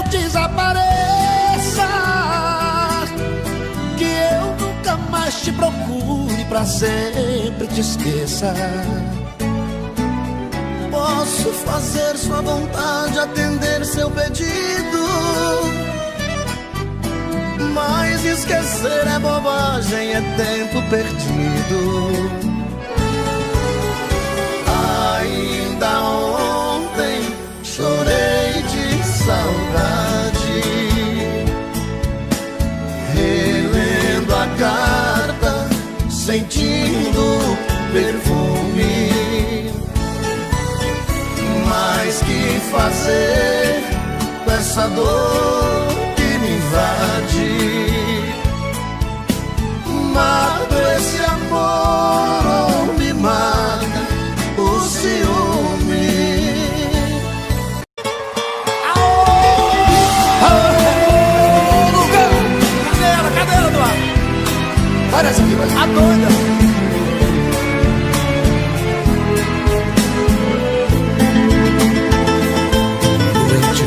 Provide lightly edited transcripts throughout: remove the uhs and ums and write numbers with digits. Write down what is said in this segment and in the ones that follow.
desapareça, que eu nunca mais te procure, pra sempre te esqueça. Posso fazer sua vontade, atender seu pedido, mas esquecer é bobagem, é tempo perdido. Ainda ontem chorei de saudade, relendo a carta, sentindo perfume. Mas que fazer com essa dor que me invade? Mato esse amor ou me mata o ciúme? Aô, Lucão! Cadê ela, Eduardo? Parece aqui, a doida.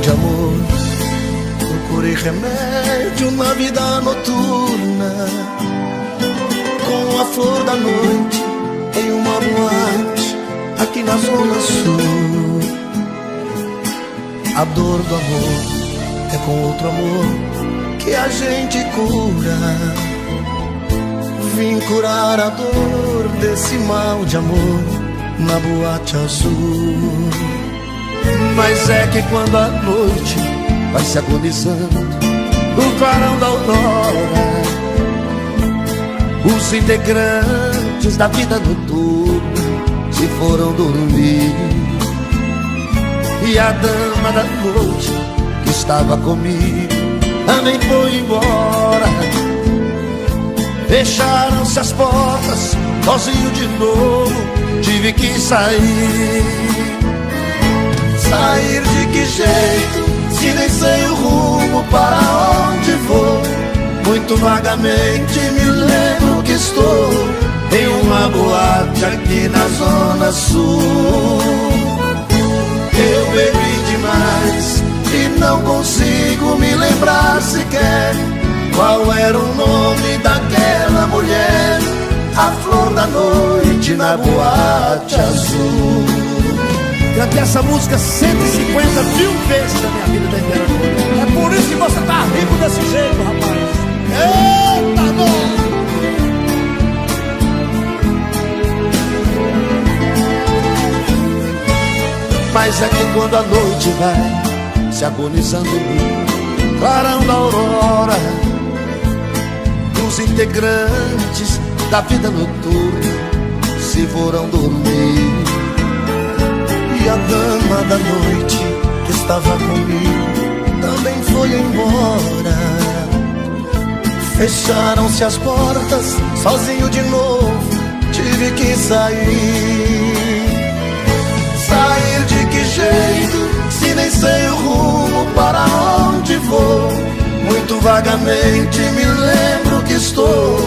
De amor, procurei remédio na vida noturna, com a flor da noite em uma boate aqui na zona sul. A dor do amor é com outro amor que a gente cura. Vim curar a dor desse mal de amor na boate azul. Mas é que quando a noite vai se agonizando no clarão da aurora, os integrantes da vida noturna se foram dormir, e a dama da noite que estava comigo também foi embora. Fecharam-se as portas, sozinho de novo tive que sair. Sair de que jeito, se nem sei o rumo para onde vou? Muito vagamente me lembro que estou em uma boate aqui na zona sul. Eu bebi demais e não consigo me lembrar sequer qual era o nome daquela mulher, a flor da noite na boate azul. Cantei essa música 150 mil vezes na minha vida inteira. É por isso que você tá rico desse jeito, rapaz. Eita, bom! Mas é que quando a noite vai se agonizando no clarão da aurora, os integrantes da vida noturna se foram dormir, e a dama da noite que estava comigo também foi embora. Fecharam-se as portas, sozinho de novo tive que sair. Sair de que jeito, se nem sei o rumo para onde vou? Muito vagamente me lembro que estou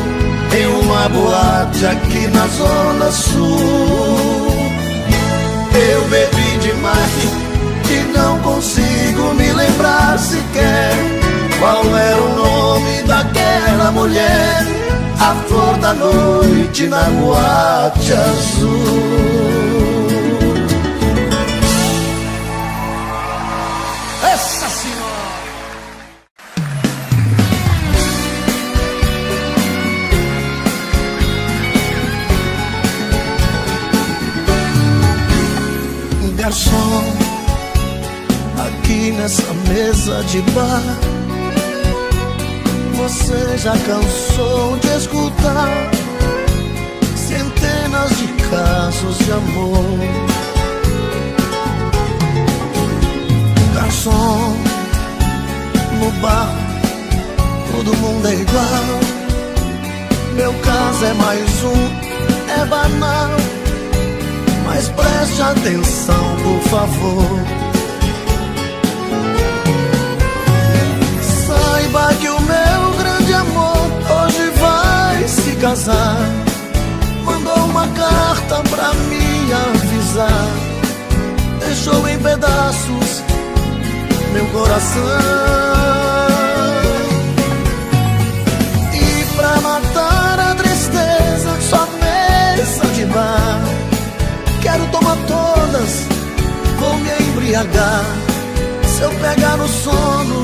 em uma boate aqui na zona sul. Eu bebi demais e não consigo me lembrar sequer qual era o nome daquela mulher, a flor da noite na boate azul. Essa senhora! Garçom, aqui nessa mesa de bar, você já cansou de escutar centenas de casos de amor. Garçom, no bar todo mundo é igual, meu caso é mais um, é banal. Mas preste atenção, por favor. Saiba que o meu grande amor hoje vai se casar. Mandou uma carta pra me avisar, deixou em pedaços meu coração. E pra matar a tristeza, só mesa de bar. Quero tomar todas, vou me embriagar. Se eu pegar no sono,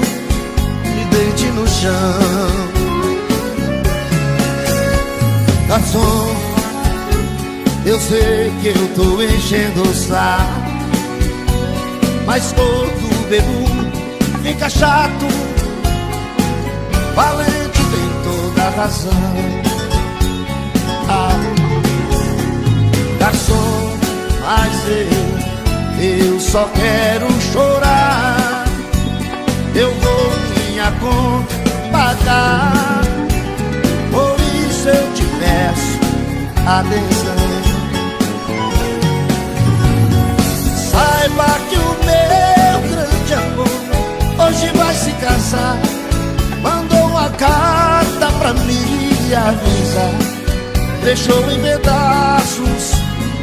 me deite no chão. Garçom, eu sei que eu tô enchendo o saco, mas todo bebo fica chato. Valente tem toda a razão. Ah, garçom, mas eu só quero chorar. Eu vou minha conta pagar, por isso eu te peço atenção. Saiba que o meu grande amor hoje vai se casar. Mandou uma carta pra me avisar. Deixou em pedaços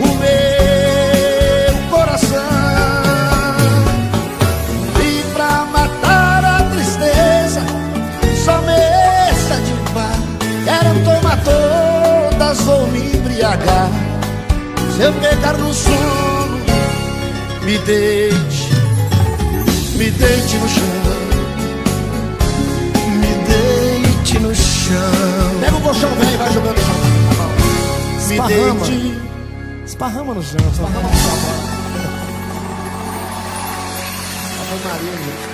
o meu coração. E pra matar a tristeza, só mesa de bar. Quero tomar todas ou me embriagar. Se eu pegar no sono, me deite no chão. Me deite no chão. Pega o colchão velho e vai jogando no chão. Esparrama. Me deite. Esparrama no chão. Esparrama no chão. Ave Maria, gente.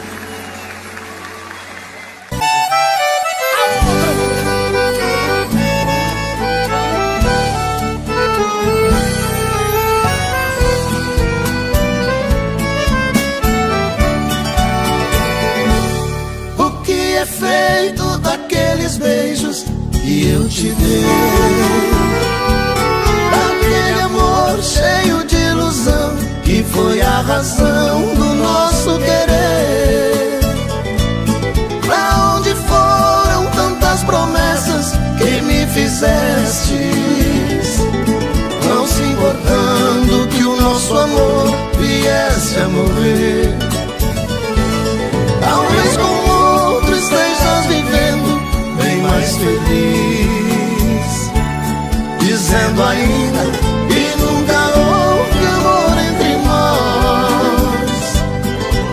Feito daqueles beijos que eu te dei, daquele amor cheio de ilusão que foi a razão do nosso querer. Pra onde foram tantas promessas que me fizestes, não se importando que o nosso amor viesse a morrer. Talvez com outro estejas vivendo bem mais feliz, dizendo ainda que nunca houve amor entre nós,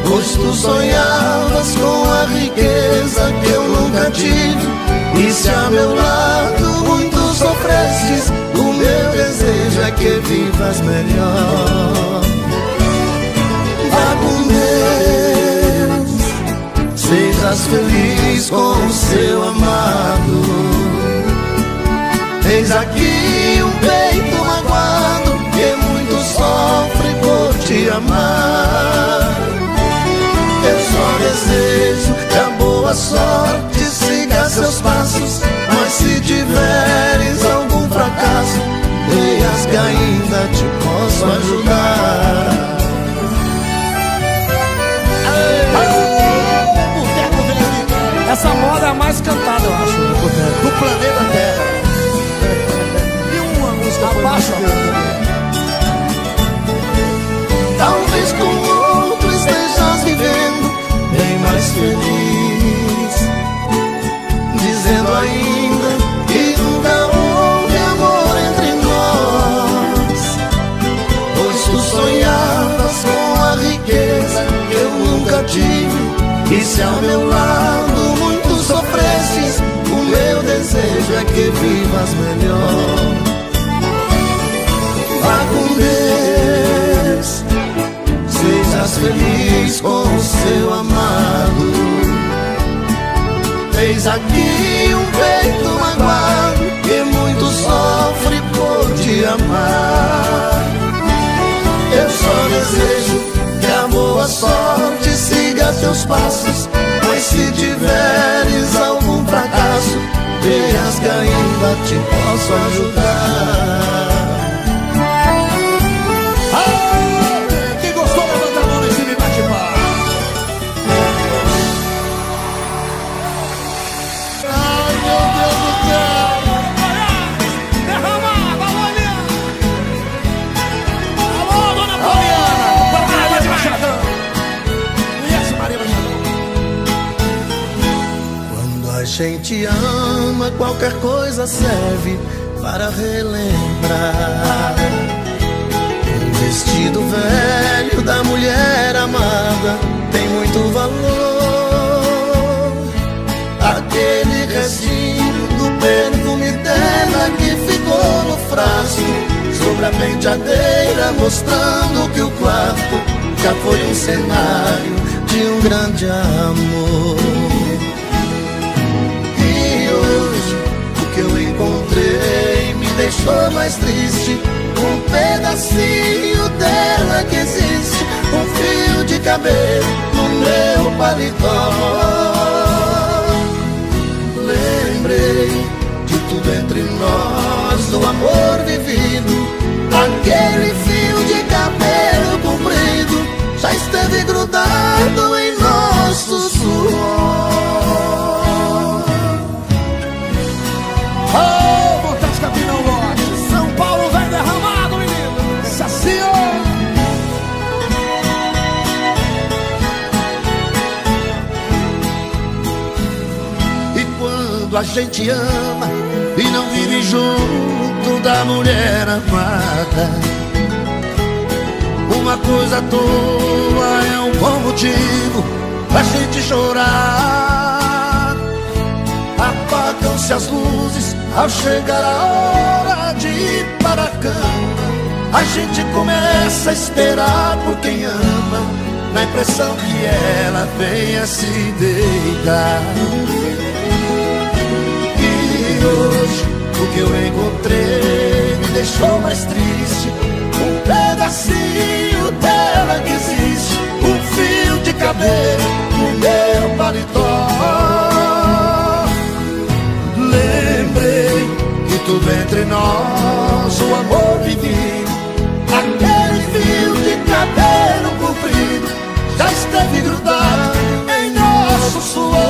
pois tu sonhavas com a riqueza que eu nunca tive. E se a meu lado muito sofrestes, o meu desejo é que vivas melhor. Vá com Deus, sejas feliz com o seu amado. Eis aqui um peito magoado que muito sofre por te amar. Eu só desejo que a boa sorte siga seus passos, mas se tiveres algum fracasso, creias que ainda te posso ajudar. Essa moda é a mais cantada, eu acho, do planeta Terra. E uma música abaixo. Talvez com outro estejas vivendo bem mais feliz, dizendo ainda que nunca houve amor entre nós, pois tu sonhavas com a riqueza que eu nunca tive. E se ao meu lado muito sofrestes, o meu desejo é que vivas melhor. Vá com Deus, sejas feliz com o seu amado. Eis aqui um peito magoado que muito sofre por te amar. Eu só desejo que a boa sorte siga teus passos, mas se tiveres algum fracasso, veias que ainda te posso ajudar. Quem gostou, levanta a mão nesse bate-papo. Ai, meu Deus do céu! Derrama água, alô, dona Poliana! Alô, dona Poliana! Vai de Machadão! Conhece Maria Machadão? a gente ama, qualquer coisa serve para relembrar. Um vestido velho da mulher amada tem muito valor. Aquele restinho do perfume dela que ficou no frasco sobre a penteadeira, mostrando que o quarto já foi um cenário de um grande amor. E hoje o que eu encontrei me deixou mais triste. Um pedacinho dela que existe, um fio de cabelo no meu paletó. Lembrei de tudo entre nós, do amor vivido. Aquele fio de cabelo comprido já esteve grudado em nosso suor. Oh, Montes Capinão Lote, São Paulo vem derramado, menino. Sacio! E quando a gente ama e não vive junto da mulher amada, uma coisa à toa é um bom motivo pra gente chorar. Apagam-se as luzes ao chegar a hora de ir para a cama. A gente começa a esperar por quem ama, na impressão que ela venha se deitar. E hoje o que eu encontrei me deixou mais triste. Um pedacinho dela que existe, um fio de cabelo no meu paletó. Lembrei que tudo entre nós, o amor vivido. Aquele fio de cabelo comprido já esteve grudado em nosso suor.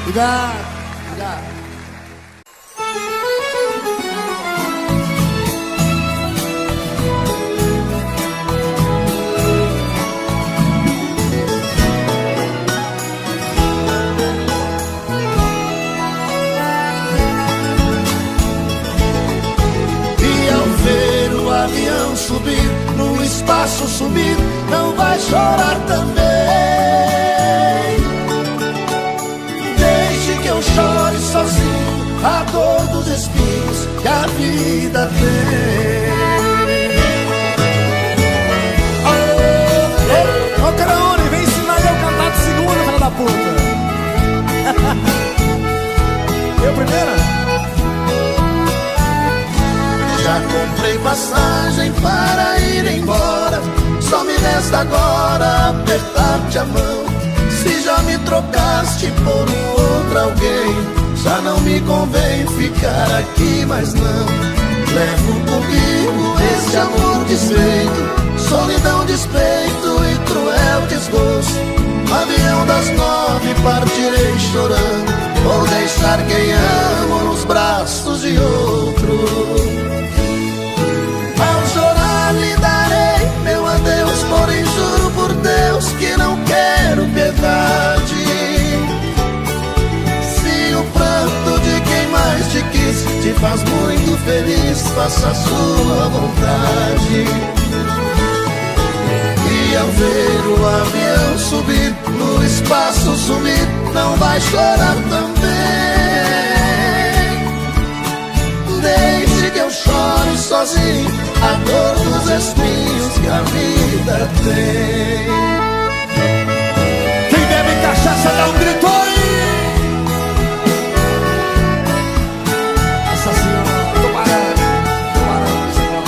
Obrigado, obrigado. E ao ver o avião subir, no espaço sumir, não vai chorar também. Eu chore sozinho a dor dos espinhos que a vida tem. Ô, Craone, vem ensinar eu a cantar de segunda, filha da puta. Eu primeira? Já comprei passagem para ir embora, só me resta agora apertar-te a mão. Se já me trocaste por um outro alguém, já não me convém ficar aqui, mas não. Levo comigo esse amor desfeito, solidão, despeito e cruel desgosto. No avião das 9 partirei chorando, vou deixar quem amo nos braços de outro. Ao chorar lhe darei meu adeus, porém juro por Deus que não quero piedade. Se o pranto de quem mais te quis te faz muito feliz, faça a sua vontade. E ao ver o avião subir, no espaço sumir, não vai chorar também. Deixe que eu chore sozinho a dor dos espinhos que a vida tem. Quem bebe cachaça dá um grito aí. Nossa Senhora, tô parando, Senhor.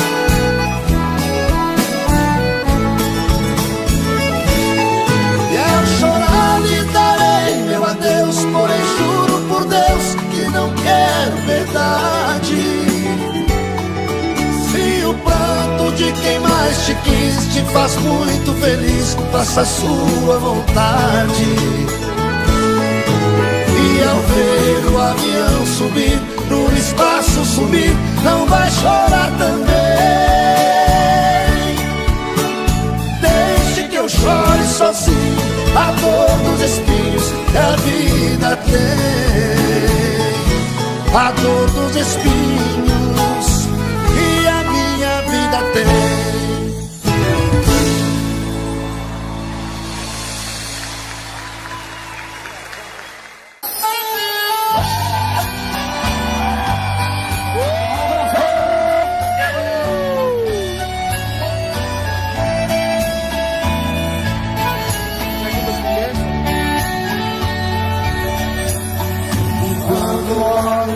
E ao chorar lhe darei meu adeus, porém juro por Deus que não quero verdade. Se o pranto de quem mais te quis te faz muito feliz, faça a sua vontade. E ao ver o avião subir, no espaço sumir, não vai chorar também. sozinho a dor dos espinhos que a vida tem. A dor dos espinhos que a minha vida tem.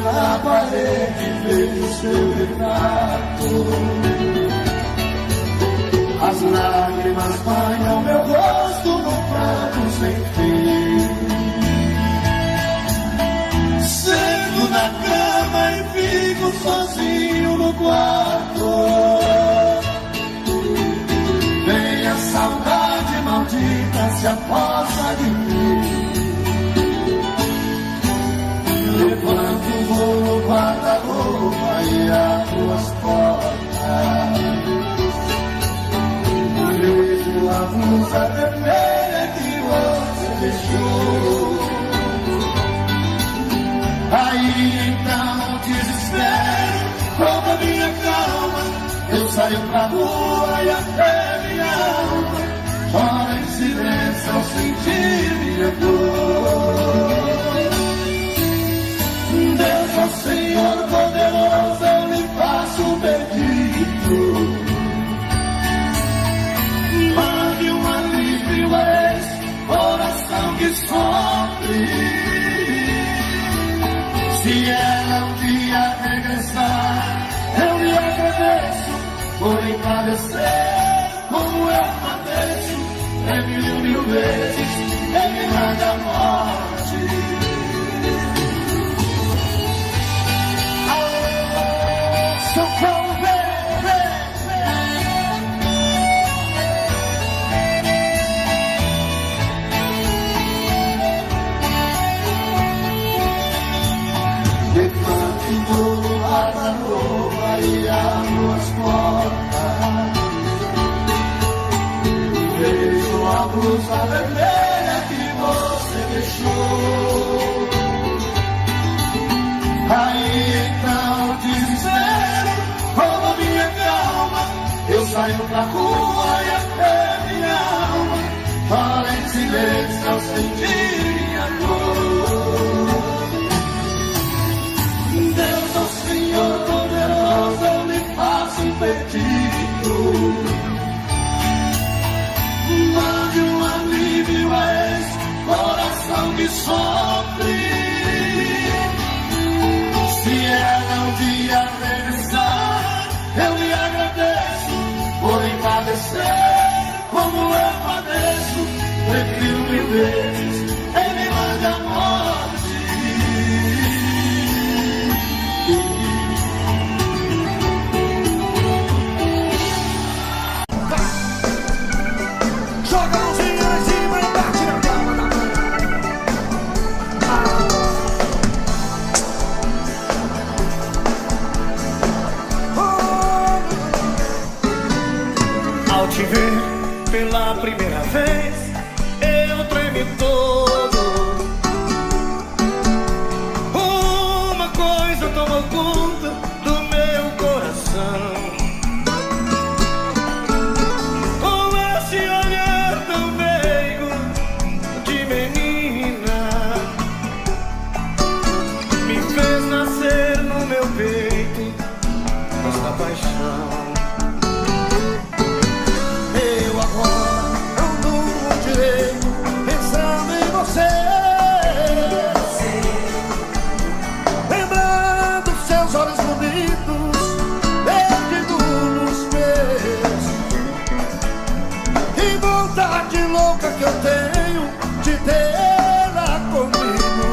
Na parede vejo seu retrato, as lágrimas banham meu rosto no prato sem fim. Sento na cama e fico sozinho no quarto. Vem a saudade maldita, se aposta de mim. Levanto, vou no guarda-roupa e abro as portas. Vejo a blusa vermelha que você deixou. Aí então o desespero rouba minha calma. Eu saio pra rua e até minha alma chora em silêncio ao sentir minha dor. Deus, ó Senhor poderoso, eu lhe faço um pedido. Mande um alívio a esse coração que sofre. Se ela um dia regressar, eu lhe agradeço por empadecer como eu padeço. É mil vezes, é milagre a morte. Socorro, levanto, vou no guarda-roupa e abro as portas. Vejo a blusa vermelha que você deixou. Aí então desespero rouba minha calma. Eu saio pra rua e até minha alma chora em silêncio ao sentir minha dor. Deus, ó Senhor poderoso, eu lhe faço um pedido. Mande um alívio a esse coração que sofre. Se ela um dia regressar, eu lhe agradeço por empadecer como eu padeço. Prefiro mil vezes em me mande a morte. Joga a mãozinha lá em cima e bate na palma da mão. Ao te ver pela primeira vez, eu tremi todo. Uma coisa tomou conta do meu coração. Com esse olhar tão meigo de menina, me fez nascer no meu peito esta paixão. Pensando em você, lembrando seus olhos bonitos, perdido nos meus, e vontade louca que eu tenho de tê-la comigo.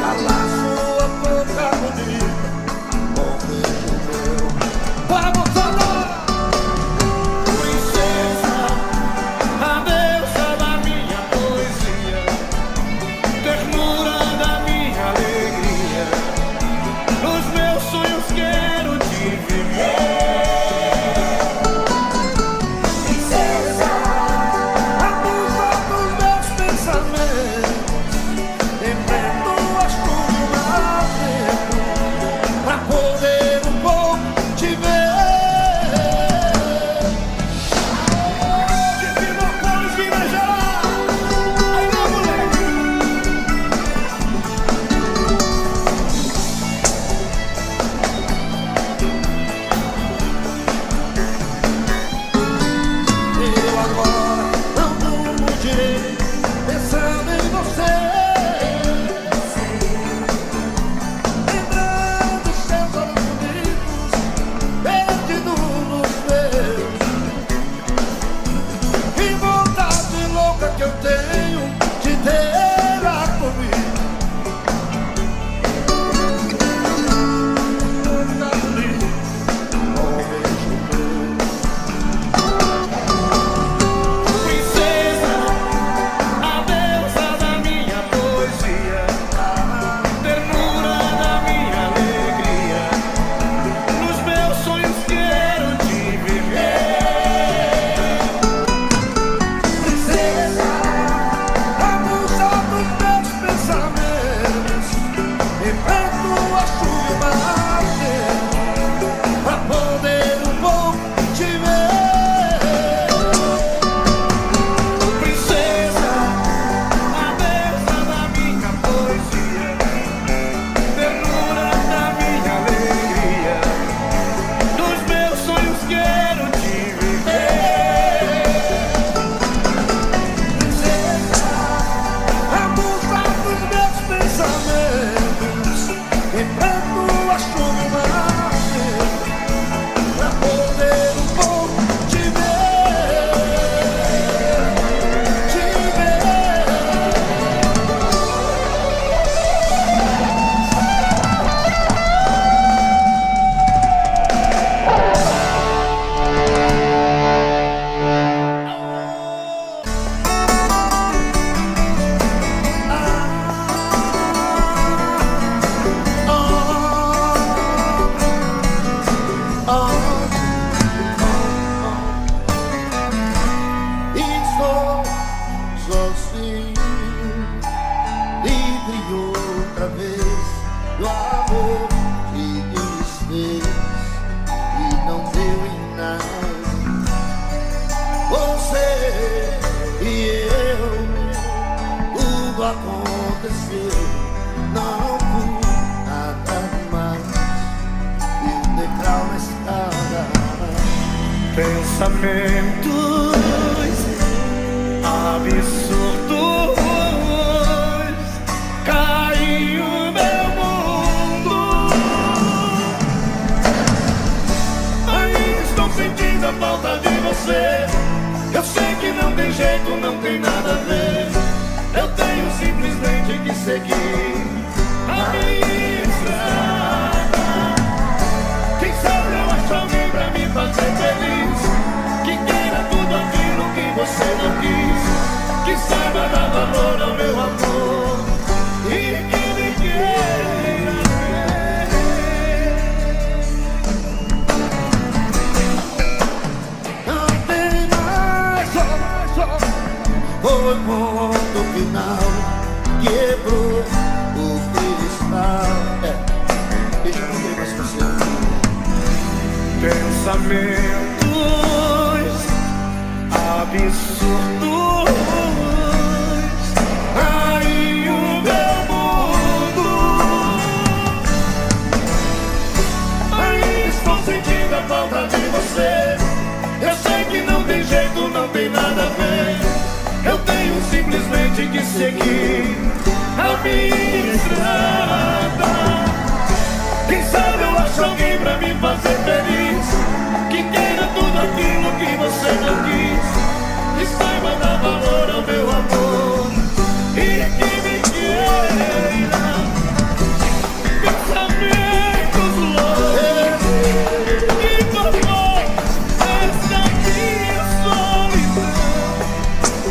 Calar sua boca bonita com beijo meu. Vamos falar! Princesa, Pensamentos absurdos caiu meu mundo. Ainda estou sentindo a falta de você. Eu sei que não tem jeito, não tem nada a ver. Eu tenho simplesmente que seguir a minha estrada. Quem sabe eu acho alguém pra me fazer feliz, que queira tudo aquilo que você não quis, que saiba dar valor ao meu amor e que me queira ver. Não tem mais foi ponto final, quebrou o cristal. Deixa eu ver mais você. Pensamentos absurdos aí o meu mundo. Aí estou sentindo a falta de você. Eu sei que não tem jeito, não tem nada a ver. Eu tenho simplesmente que seguir a minha estrada. Quem sabe eu acho alguém pra me fazer feliz, que queira tudo aquilo que você não quis, que saiba dar valor ao meu amor e que me queira. Pensamentos loucos que formou essa minha solidão,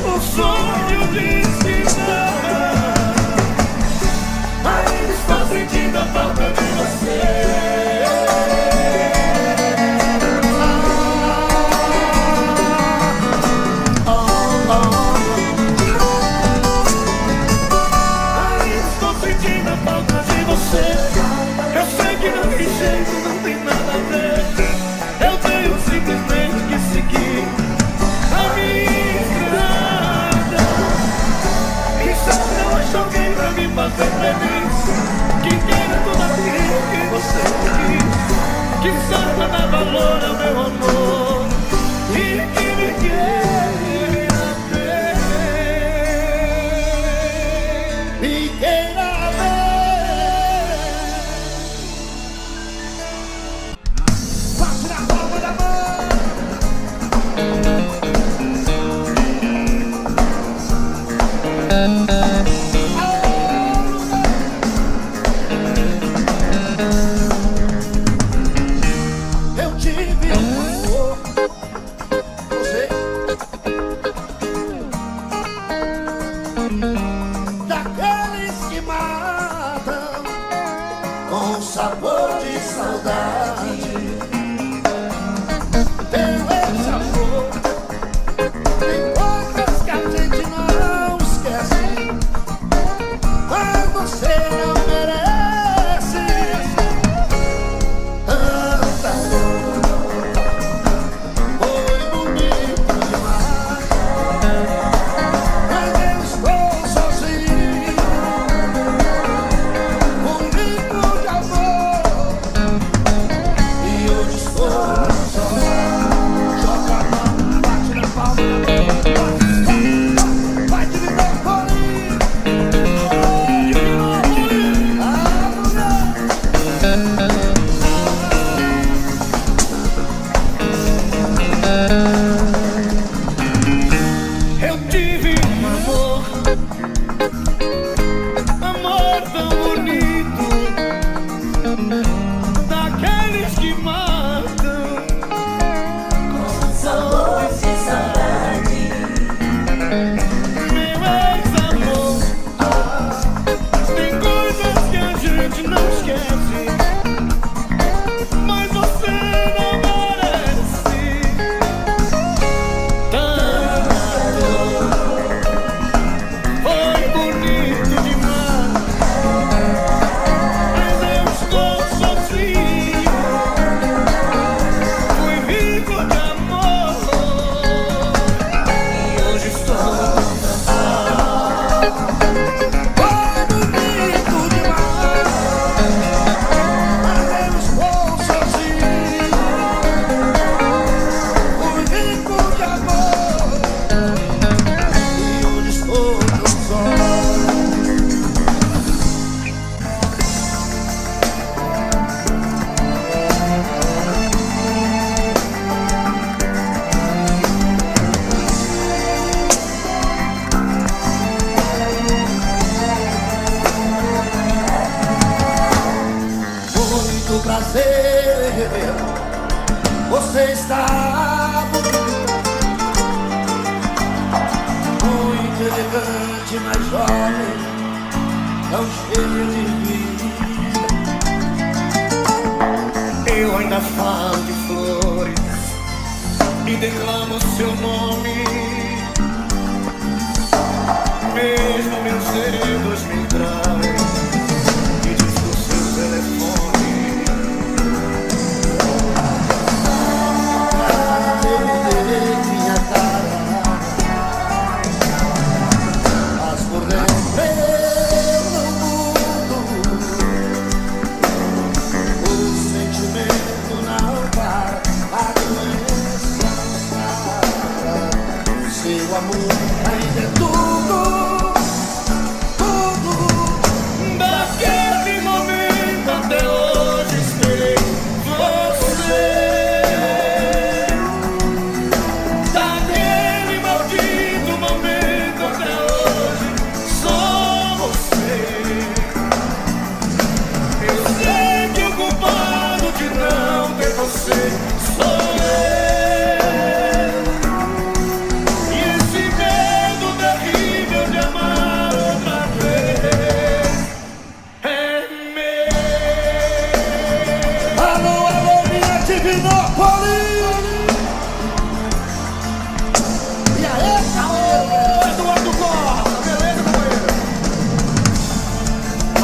o sonho de se dar. Ainda estou sentindo a falta de você. Eu sei que não tem jeito, não tem nada a ver. Eu tenho simplesmente que seguir a minha estrada. Quem sabe eu acho alguém pra me fazer feliz, que queira tudo aquilo que você quis, que saiba dar valor ao meu amor e que me queira ver. Me queira ver. Bate na palma da mão. Eu tive um Você está muito elegante, mais jovem, tão cheio de vida. Eu ainda falo de flores e declamo seu nome, mesmo meus dedos me traem e diz o seu telefone. Minha cara, mas por dentro eu não mudo. O sentimento não para, a doença não para. Seu amor ainda é tudo, tudo. Daquele momento até hoje esperei você. Daquele maldito momento até hoje só você. Eu sei que o culpado de não ter você sou eu. E esse medo terrível de amar outra vez é meu. Alô, alô, minha Divinópolis! E aí, caô, Eduardo Costa, beleza, companheiro?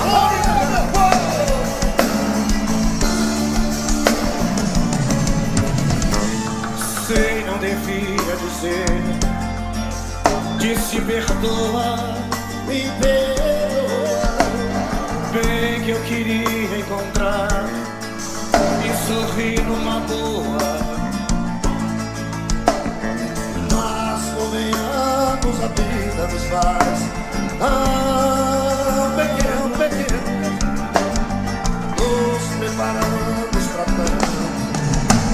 Alô, meu povo! Sei, não devia dizer, disse perdoa, Me perdoa. bem que eu queria encontrar e sorrir numa boa. Mas convenhamos, a vida nos faz pequeno, pequeno. Nos preparamos pra tanto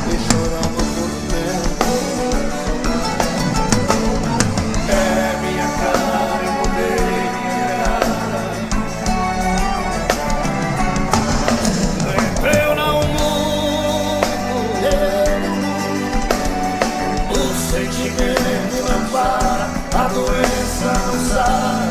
e choramos por tempo. É minha cara, eu mudei minha cara. Eu não mudo, O sentimento não para, a doença não sai.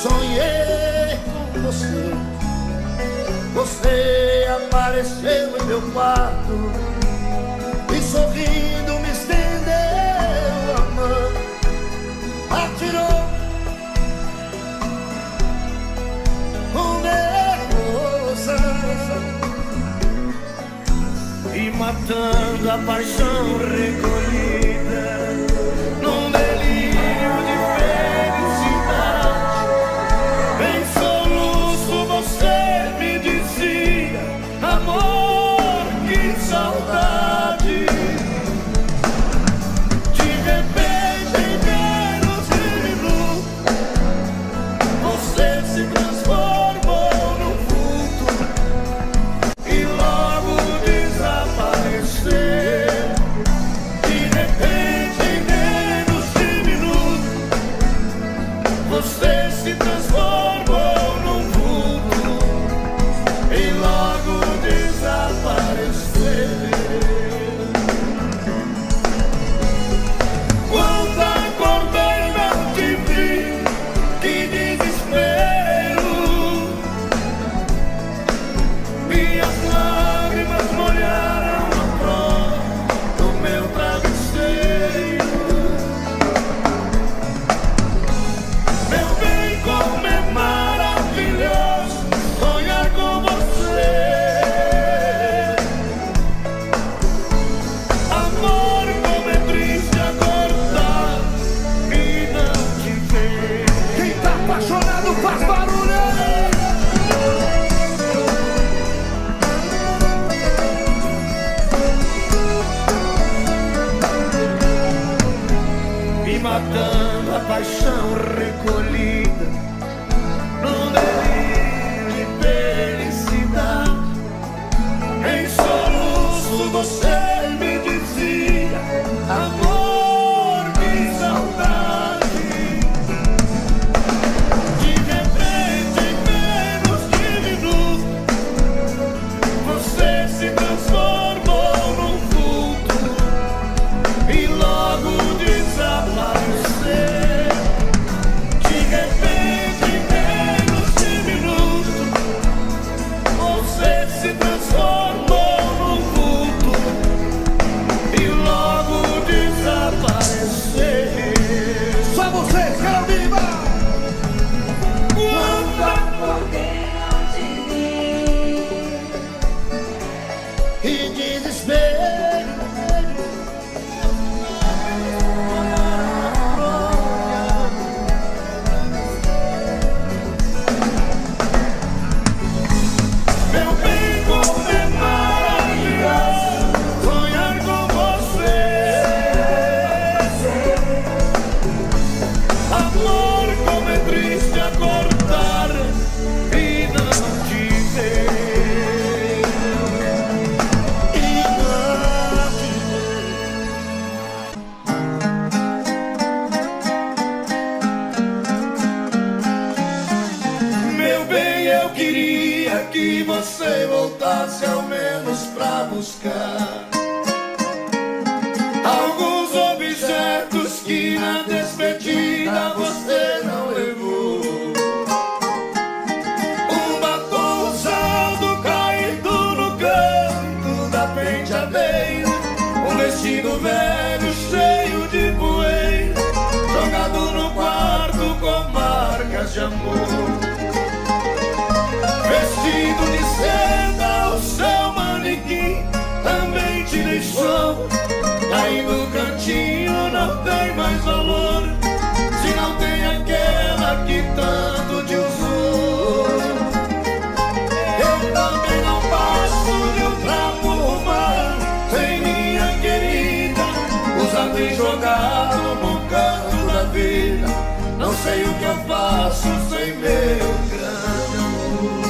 sonhei com você. Você apareceu em meu quarto e sorrindo me estendeu a mão, atirou e matando a paixão recolhida num delírio de felicidade. Em soluço você me dizia: amor, que saudade. De repente, em menos de minutos, você se transformou num vulto e logo desapareceu. De repente, em menos de minutos, você se transformou num vulto e logo desapareceu. Quando acordei não te vi, que desespero. Minhas lágrimas molharam a flor do meu travesseiro. Meu bem, como é maravilhoso sonhar com você. Amor, como é triste acordar e não te ver. Quem tá apaixonado faz barulho. Me matando a paixão recolhida num delírio de felicidade. Em soluço você me dizia: amor, que saudade. De repente, em menos de minutos, você se transformou num vulto e logo desapareceu. De repente, em menos de minutos, você se transformou num vulto e logo desapareceu. Só vocês, quero viva. Quando Porque não te vi. e desespero, meu bem, como é maravilhoso sonhar com você. Amor, como é triste acordar e não te ver. E não te ver. Meu bem, eu queria que você voltasse ao menos pra buscar alguns objetos que na despedida você não levou. Um batom usado caído no canto da penteadeira, um vestido velho cheio de poeira, jogado no quarto com marcas de amor. Vestido de seda, o seu manequim também te deixou. Aí no cantinho não tem mais valor, se não tem aquela que tanto te usou. Eu também não passo de um trapo humano sem minha querida, usado e jogado no canto da vida. Não sei o que eu faço sem meu grande amor.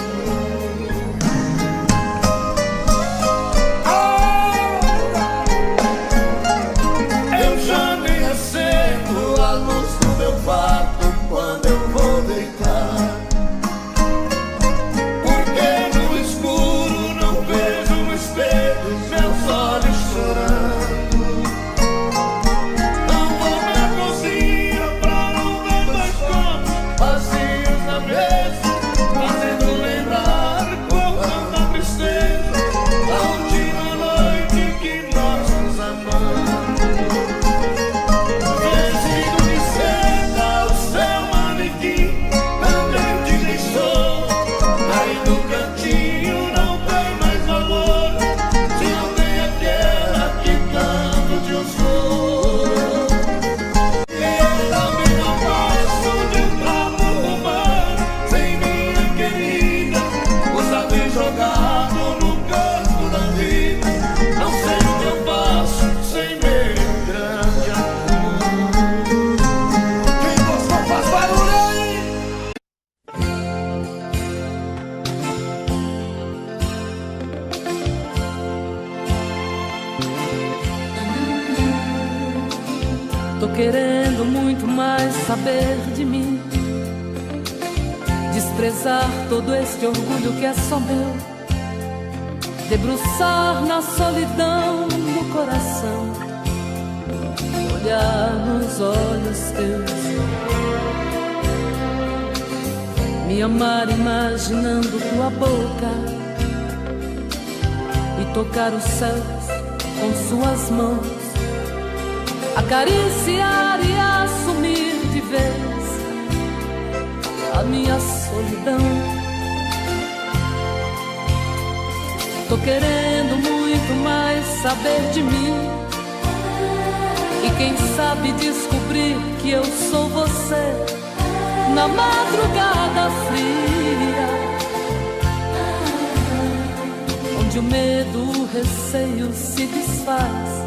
Eu já nem acendo a luz do meu quarto quando eu vou deitar, porque no escuro não vejo no espelho meus olhos chorando. Não vou na cozinha pra não ver dois copos vazios mais saber de mim, desprezar todo este orgulho que é só meu, debruçar na solidão do coração, olhar nos olhos teus, me amar imaginando tua boca e tocar os céus com suas mãos, acariciar e assumir de vez a minha solidão. Tô querendo muito mais saber de mim, e quem sabe descobrir que eu sou você na madrugada fria, onde o medo, o receio se desfaz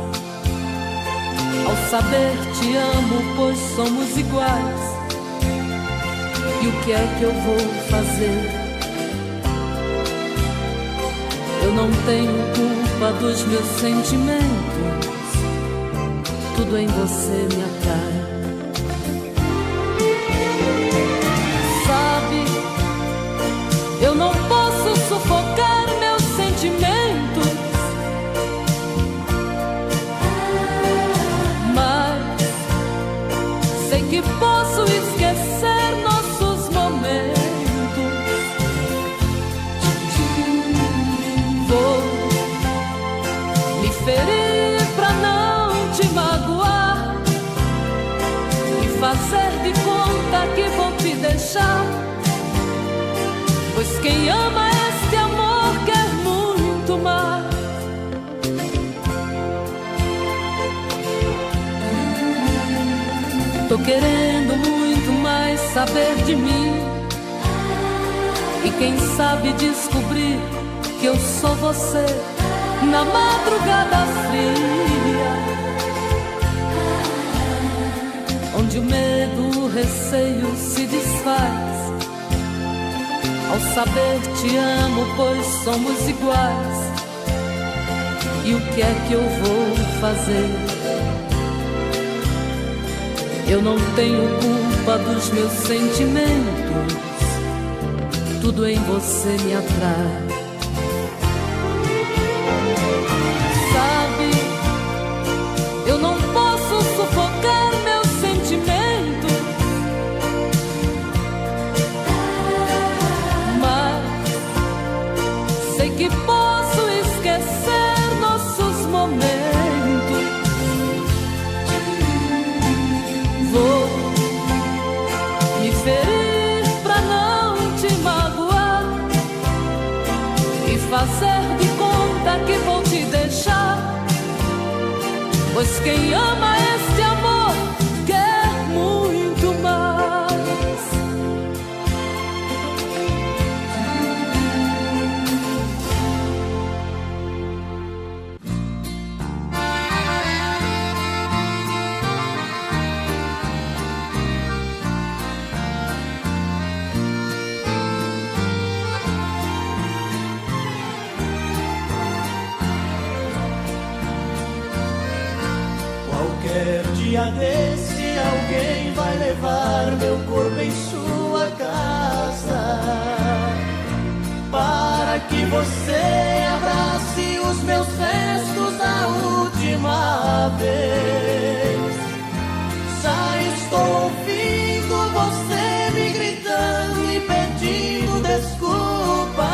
ao saber te amo, pois somos iguais. E o que é que eu vou fazer? Eu não tenho culpa dos meus sentimentos, tudo em você me atrai. Sabe, eu não posso sufocar meus sentimentos, mas sei que posso esquecer nossos momentos. Vou me ferir pra não te magoar e fazer de conta que vou te deixar, pois quem ama este amor quer muito mais. Tô querendo muito mais saber de mim, e quem sabe descobrir que eu sou você na madrugada fria, onde o medo, o receio se desfaz ao saber te amo, pois somos iguais. E o que é que eu vou fazer? Eu não tenho culpa dos meus sentimentos, tudo em você me atrai. Sabe, eu não posso sufocar meus sentimentos, mas sei que posso esquecer nossos momentos. Vou me ferir pra não te magoar e fazer de conta que vou te deixar, pois quem ama este amor quer muito mais. Qualquer dia desse alguém vai levar meu corpo em sua casa, para que você abrace os meus restos a última vez. Já estou ouvindo você me gritando e pedindo desculpas,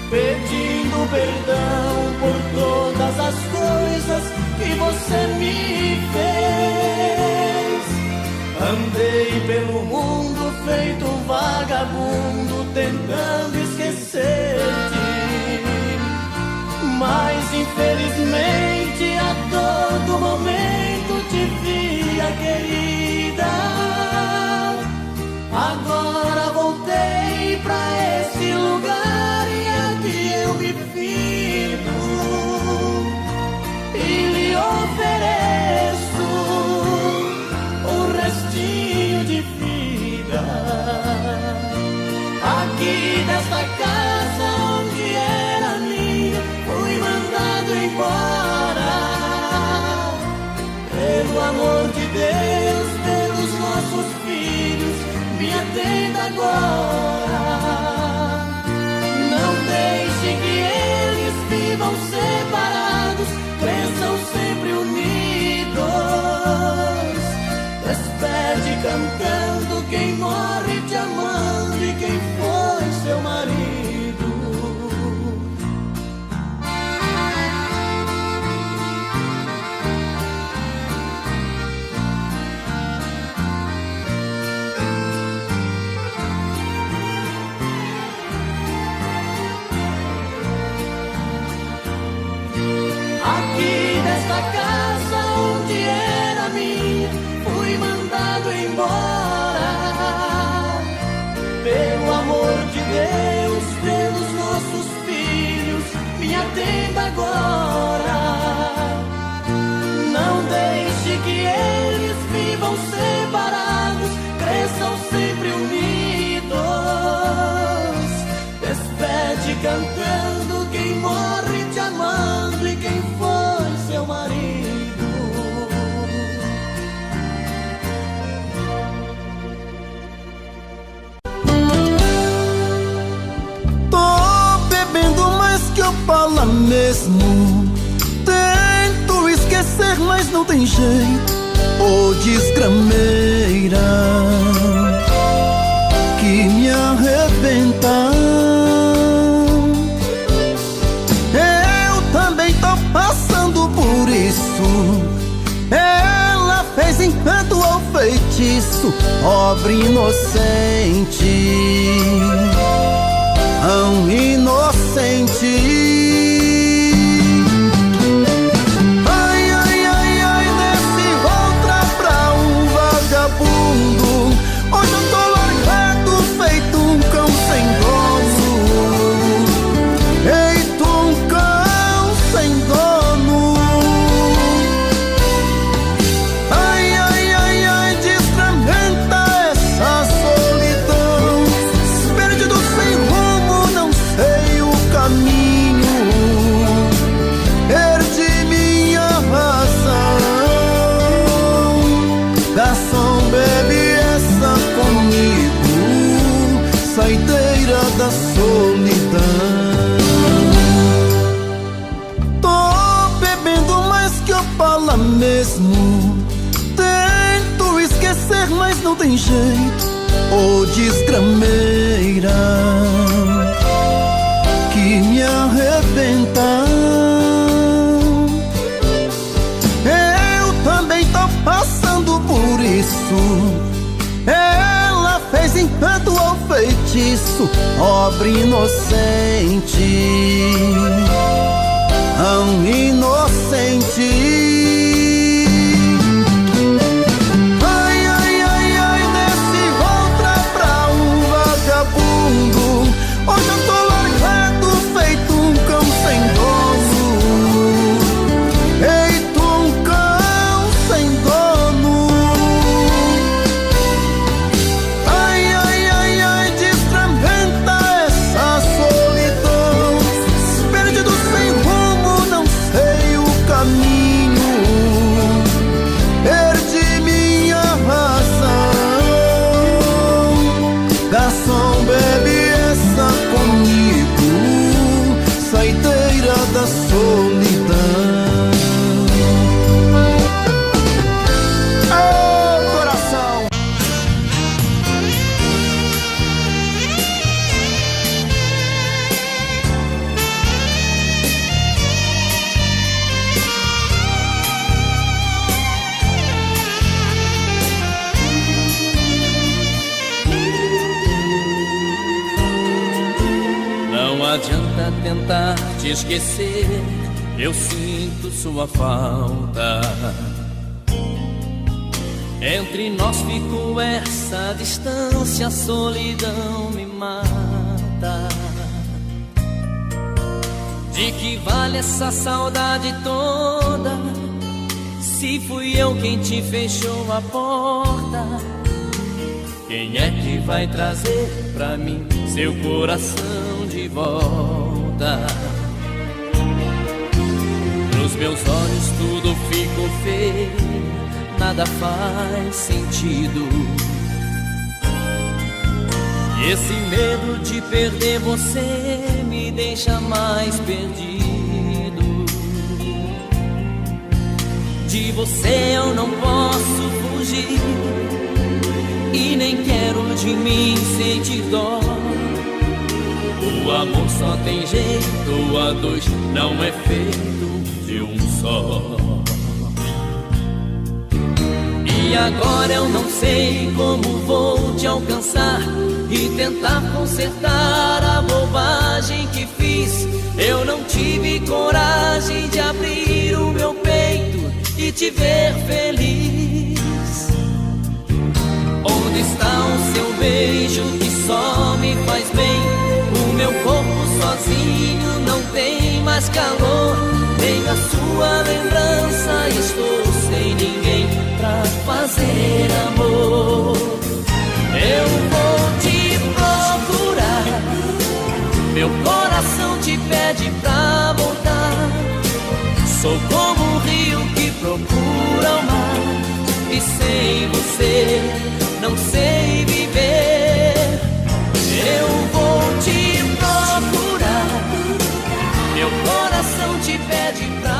pedindo perdão por todas as coisas que você me fez. Andei pelo mundo feito um vagabundo, tentando esquecer-te, mas infelizmente a todo momento te via, querida. Agora voltei pra esse lugar e aqui eu me firmo e lhe ofereço um restinho de vida. Aqui desta casa onde era minha, fui mandado embora. me atenda agora. Não deixe que eles vivam separados, cresçam sempre unidos. Despede cantando quem morre te amando e quem foi seu marido. Aqui nesta casa onde era minha, fui mandado embora. Pelo amor de Deus, pelos nossos filhos, me atenda agora. Não deixe que eles vivam separados, cresçam sempre unidos. Despede cantando quem morre te amando e quem foi seu marido. Tô bebendo mais que eu falo mesmo. Tento esquecer, mas não tem jeito. Ô desgrameira que me arrebenta. Eu também tô passando por isso. Ela fez encanto ou feitiço, pobre inocente, tão inocente. Ai, ai, ai, ai, desse outra pra um vagabundo. Hoje eu tô largado, feito um cão sem dono. Feito um cão sem dono. Ai, ai, ai, ai, desfragmenta essa solidão. Perdido sem rumo, não sei o caminho. Perdi minha razão. Garçom, bebe essa comigo, saideira da solidão. Tô bebendo mais que eu falo mesmo. Tento esquecer, mas não tem jeito. Ô desgrameira que me arrebenta. Eu também tô passando por isso. Ela fez encanto ou feitiço, pobre inocente, tão inocente. Ai, ai, ai, ai, desse outra pra um vagabundo. Hoje eu tô largado, feito um cão sem dono. Feito um cão sem dono. Ai, ai, ai, ai, desfragmenta essa solidão. Perdido sem rumo, não sei o caminho. Perdi minha razão. Garçom, bebe essa comigo, saideira da solidão. Ô coração! Não adianta tentar te esquecer, eu sinto sua falta. Entre nós ficou essa distância, a solidão me mata. De que vale essa saudade toda, se fui eu quem te fechou a porta? Quem é que vai trazer pra mim seu coração de volta? Nos meus olhos tudo ficou feio, nada faz sentido. Esse medo de perder você me deixa mais perdido. De você eu não posso fugir e nem quero de mim sentir dó. O amor só tem jeito a dois, não é feito de um só. E agora eu não sei como vou te alcançar e tentar consertar a bobagem que fiz. Eu não tive coragem de abrir o meu peito e te ver feliz. Onde está o seu beijo que só me faz bem? O meu corpo sozinho não tem mais calor, nem a sua lembrança. Estou sem ninguém pra fazer amor. Eu vou te procurar, meu coração te pede pra voltar. Sou como um rio que procura o mar, e sem você não sei viver. Eu vou te procurar, meu coração te pede pra